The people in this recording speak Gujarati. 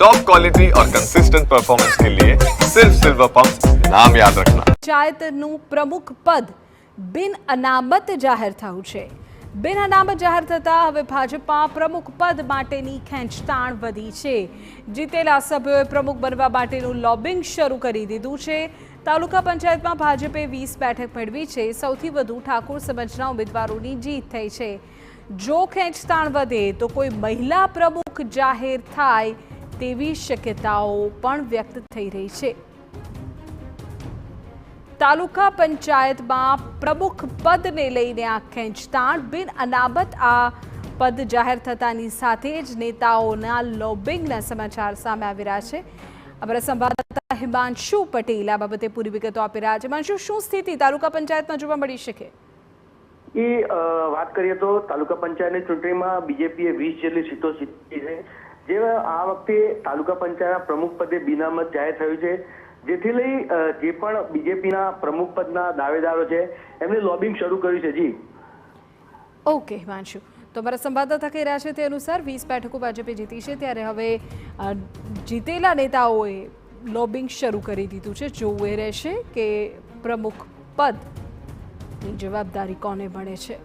टॉप क्वालिटी और कंसिस्टेंट परफॉर्मेंस के लिए सिर्फ सिल्वर पंप नाम याद रखना। પંચાયતનું પ્રમુખ પદ બિન અનામત જાહેર થયું છે। બિન અનામત જાહેર થતાં હવે ભાજપમાં પ્રમુખ પદ માટેની ખેંચતાણ વધી છે। જીતેલા સભ્યોએ પ્રમુખ બનવા માટેનું લોબિંગ શરૂ કરી દીધું છે। તાલુકા પંચાયતમાં ભાજપે 20 બેઠક મેળવી છે। સૌથી વધુ ઠાકોર સમાજના ઉમેદવારોની જીત થઈ છે। જો ખેંચતાણ વધે તો કોઈ મહિલા પ્રમુખ જાહેર થાય તેવી શક્યતાઓ પણ વ્યક્ત થઈ રહી છે। તાલુકા પંચાયતમાં પ્રમુખ પદને લઈને આ ખેંચતાણ બિન અનામત આ પદ જાહેર થતાની સાથે જ નેતાઓના લોબિંગના સમાચાર સામે આવી રહ્યા છે। અમારા સંવાદદાતા હિમાંશુ પટેલ આ બાબતે પૂરી વિગતો આપી રહ્યા છે। હિમાંશુ, શું સ્થિતિ તાલુકા પંચાયતમાં જોવા મળી શકે? એ વાત કરીએ તો તાલુકા પંચાયતની ચૂંટણીમાં બીજેપીએ 20 જેટલી સીટો જીતી છે, જે આ વખતે તાલુકા પંચાયતના પ્રમુખ પદે બિનામત જાહેર થયું છે, જેથી લઈ જે પણ બીજેપીના પ્રમુખ પદના દાવેદારો છે એમને લોબિંગ શરૂ કર્યું છે। જી ઓકે હિમાંશુ, તો અમારા સંવાદદાતા કહી રહ્યા છે તે અનુસાર 20 બેઠકો ભાજપે જીતી છે, ત્યારે હવે જીતેલા નેતાઓએ લોબિંગ શરૂ કરી દીધું છે। જોવું એ રહેશે કે પ્રમુખ પદની જવાબદારી કોને મળે છે।